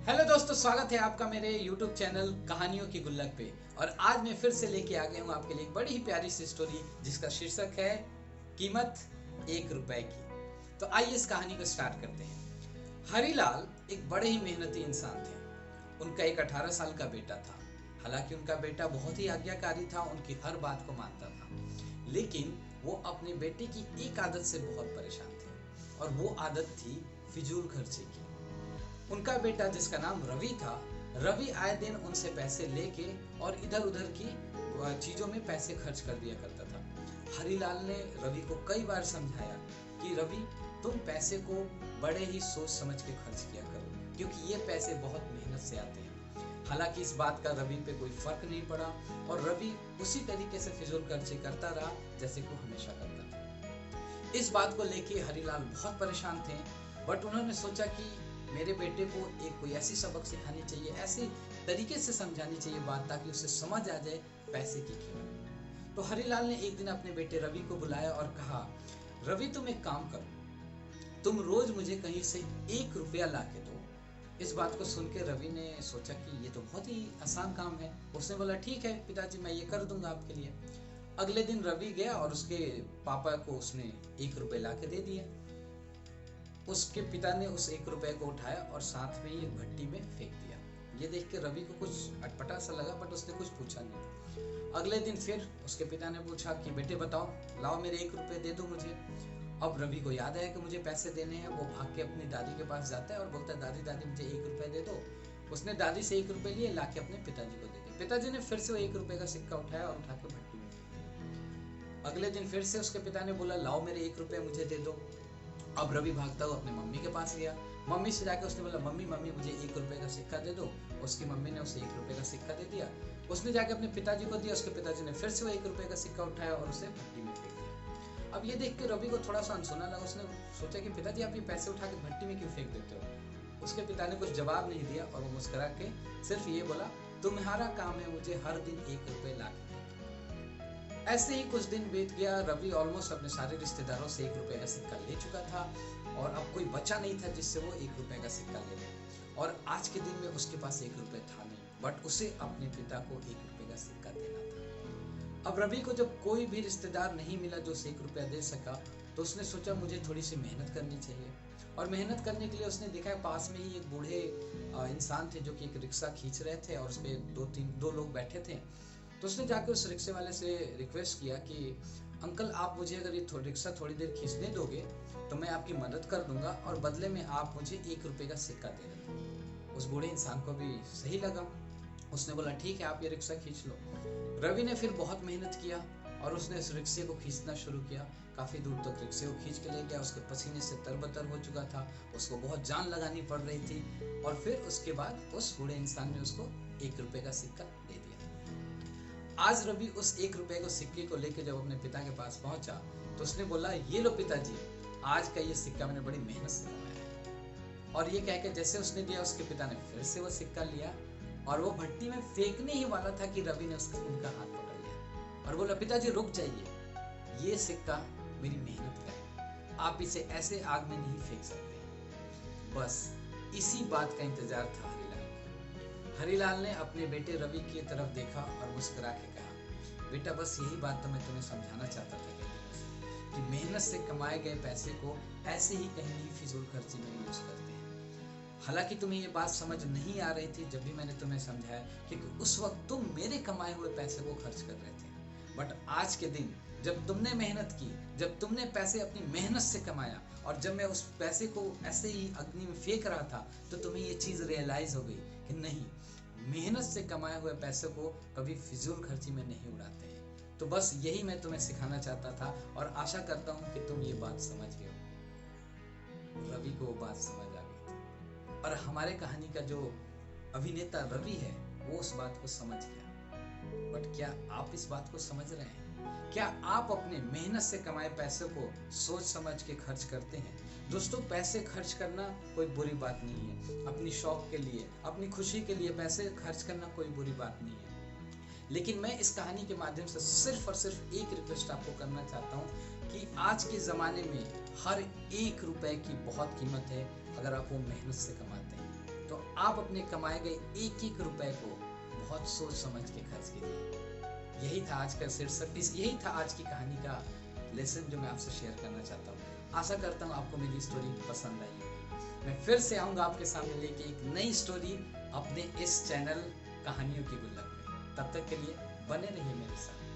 Hello दोस्तों, स्वागत है आपका मेरे YouTube चैनल कहानियों की गुल्लक पे। और आज मैं फिर से लेके आ गया हूँ आपके लिए एक बड़ी ही प्यारी सी स्टोरी जिसका शीर्षक है कीमत 1 रुपए की। तो आइए इस कहानी को स्टार्ट करते हैं। हरीलाल एक बड़े ही मेहनती इंसान थे। उनका एक 18 साल का बेटा था। हालांकि उनका बेटा बहुत ही आज्ञाकारी था, उनकी हर बात को मानता था, लेकिन वो अपने बेटे की एक आदत से बहुत परेशान थे और वो आदत थी फिजूल खर्ची की। उनका बेटा जिसका नाम रवि था, रवि आए दिन उनसे पैसे लेके और इधर उधर की चीजों में पैसे खर्च कर दिया करता था। हरीलाल ने रवि को कई बार समझाया कि रवि, तुम पैसे को बड़े ही सोच समझ के खर्च किया करो, क्योंकि ये पैसे बहुत मेहनत से आते हैं। हालांकि इस बात का रवि पे कोई फर्क नहीं पड़ा और रवि उसी तरीके से फिजूल खर्ची करता रहा जैसे को हमेशा करता था। इस बात को लेके हरीलाल बहुत परेशान थे, बट उन्होंने सोचा कि मेरे बेटे को एक कोई ऐसी सबक सिखानी चाहिए, ऐसे तरीके से समझानी चाहिए बात, ताकि उसे समझ आ जाए पैसे की कीमत। तो हरीलाल ने एक दिन अपने बेटे रवि को बुलाया और कहा, रवि तुम एक काम करो, तुम रोज मुझे कहीं से 1 रुपया ला के दो। इस बात को सुन के रवि ने सोचा कि ये तो बहुत ही आसान काम है। उसने बोला, ठीक है पिताजी, मैं ये कर दूंगा आपके लिए। अगले दिन रवि गया और उसके पापा को उसने 1 रुपये ला के दे दिया। उसके पिता ने उस 1 रुपए को उठाया और साथ में ही एक भट्टी में फेंक दिया। ये देख के रवि को कुछ अटपटा सा लगा, बट उसने कुछ पूछा नहीं। अगले दिन फिर उसके पिता ने पूछा कि बेटे बताओ, लाओ मेरे 1 रुपए दे दो मुझे। अब रवि को याद आया कि मुझे पैसे देने हैं। वो भाग के अपनी दादी के पास जाता है और बोलता है, दादी दादी मुझे 1 रुपए दे दो। उसने दादी से 1 रुपए लिए, ला के अपने पिताजी को दे दिए। पिताजी ने फिर से वो 1 रुपए का सिक्का उठाया और उठा के भट्टी में फेंक दिया। अगले दिन फिर से उसके पिता ने बोला, लाओ मेरे 1 रुपए मुझे दे दो। अब रवि भागता हुआ अपने मम्मी के पास गया। मम्मी से जाकर उसने बोला, मम्मी मम्मी मुझे 1 रुपए का सिक्का दे दो। उसकी मम्मी ने उसे 1 रुपए का सिक्का दे दिया। उसने जाकर अपने पिताजी को दिया। उसके पिताजी ने फिर से वो 1 रुपए का सिक्का उठाया और उसे भट्टी में फेंक दिया। अब ये देख के रवि को थोड़ा सा अनसुना लगा। उसने सोचा कि पिताजी आप ये पैसे उठा के भट्टी में क्यों फेंक देते हो। उसके पिता ने कुछ जवाब नहीं दिया और वो मुस्कुरा के सिर्फ ये बोला, तुम्हारा काम है मुझे हर दिन 1 रुपए ला के। ऐसे ही कुछ दिन बीत गया। रवि ऑलमोस्ट अपने सारे रिश्तेदारों से 1 रुपए का सिक्का ले चुका था और अब कोई बचा नहीं था जिससे वो 1 रुपए का सिक्का ले ले। और आज के दिन में उसके पास 1 रुपए था नहीं, बट उसे अपने पिता को 1 रुपए का सिक्का देना था। अब रवि को जब कोई भी रिश्तेदार नहीं मिला जो उसे 1 रुपया दे सका, तो उसने सोचा मुझे थोड़ी सी मेहनत करनी चाहिए। और मेहनत करने के लिए उसने देखा पास में ही एक बूढ़े इंसान थे जो कि एक रिक्शा खींच रहे थे और उस पर दो लोग बैठे थे। तो उसने जाकर उस रिक्शे वाले से रिक्वेस्ट किया कि अंकल आप मुझे अगर ये रिक्शा थोड़ी देर खींचने दोगे तो मैं आपकी मदद कर दूंगा और बदले में आप मुझे 1 रुपए का सिक्का दे देना। उस बूढ़े इंसान को भी सही लगा। उसने बोला, ठीक है आप ये रिक्शा खींच लो। रवि ने फिर बहुत मेहनत किया और उसने इस रिक्शे को खींचना शुरू किया। काफी दूर तक रिक्शे को खींच के ले गया। उसके पसीने से तरबतर हो चुका था, उसको बहुत जान लगानी पड़ रही थी। और फिर उसके बाद उस बूढ़े इंसान ने उसको 1 रुपए का सिक्का दे दिया। आज रवि उस 1 रुपए को सिक्के को लेकर जब अपने पिता के पास पहुंचा तो उसने बोला, ये लो पिताजी, आज का ये सिक्का मैंने बड़ी मेहनत से कमाया है। और ये कहकर जैसे उसने दिया, उसके पिता ने फिर से वो सिक्का लिया और वो भट्टी में फेंकने ही वाला था कि रवि ने उनका हाथ पकड़ लिया और बोला, पिताजी रुक जाइए, ये सिक्का मेरी मेहनत का है, आप इसे ऐसे आग में नहीं फेंक सकते। बस इसी बात का इंतजार था हरीलाल ने अपने बेटे रवि की तरफ देखा और मुस्कुरा के कहा, बेटा बस यही बात तो मैं तुम्हें समझाना चाहता था कि मेहनत से कमाए गए पैसे को ऐसे ही कहीं भी फिजूल खर्ची में यूज करते हैं। हालांकि तुम्हें ये बात समझ नहीं आ रही थी जब भी मैंने तुम्हें समझाया, क्योंकि उस वक्त तुम मेरे कमाए हुए पैसे को खर्च कर रहे थे। बट आज के दिन जब तुमने मेहनत की, जब तुमने पैसे अपनी मेहनत से कमाया और जब मैं उस पैसे को ऐसे ही अग्नि में फेंक रहा था, तो तुम्हें ये चीज रियलाइज हो गई कि नहीं, मेहनत से कमाए हुए पैसे को कभी फिजूल खर्ची में नहीं उड़ाते हैं। तो बस यही मैं तुम्हें सिखाना चाहता था और आशा करता हूं कि तुम ये बात समझ गए हो। रवि को वो बात समझ आ गई थी और हमारे कहानी का जो अभिनेता रवि है वो उस बात को समझ गया। बट क्या आप इस बात को समझ रहे हैं? क्या आप अपने मेहनत से कमाए पैसे को सोच समझ के खर्च करते हैं? दोस्तों, पैसे खर्च करना कोई बुरी बात नहीं है। अपनी शौक के लिए, अपनी खुशी के लिए पैसे खर्च करना कोई बुरी बात नहीं है। लेकिन मैं इस कहानी के माध्यम से सिर्फ और सिर्फ एक रिक्वेस्ट आपको करना चाहता हूँ कि आज के ज़माने में हर 1 रुपए की बहुत कीमत है अगर आप वो मेहनत से कमाते हैं। तो आप अपने कमाए गए एक एक रुपए को बहुत सोच समझ के खर्च कीजिए। यही था आज का शीर्षक, यही था आज की कहानी का लेसन जो मैं आपसे शेयर करना चाहता हूँ। आशा करता हूँ आपको मेरी स्टोरी पसंद आई होगी। मैं फिर से आऊँगा आपके सामने लेके एक नई स्टोरी अपने इस चैनल कहानियों की गुल्लक में। तब तक के लिए बने रहिए मेरे साथ।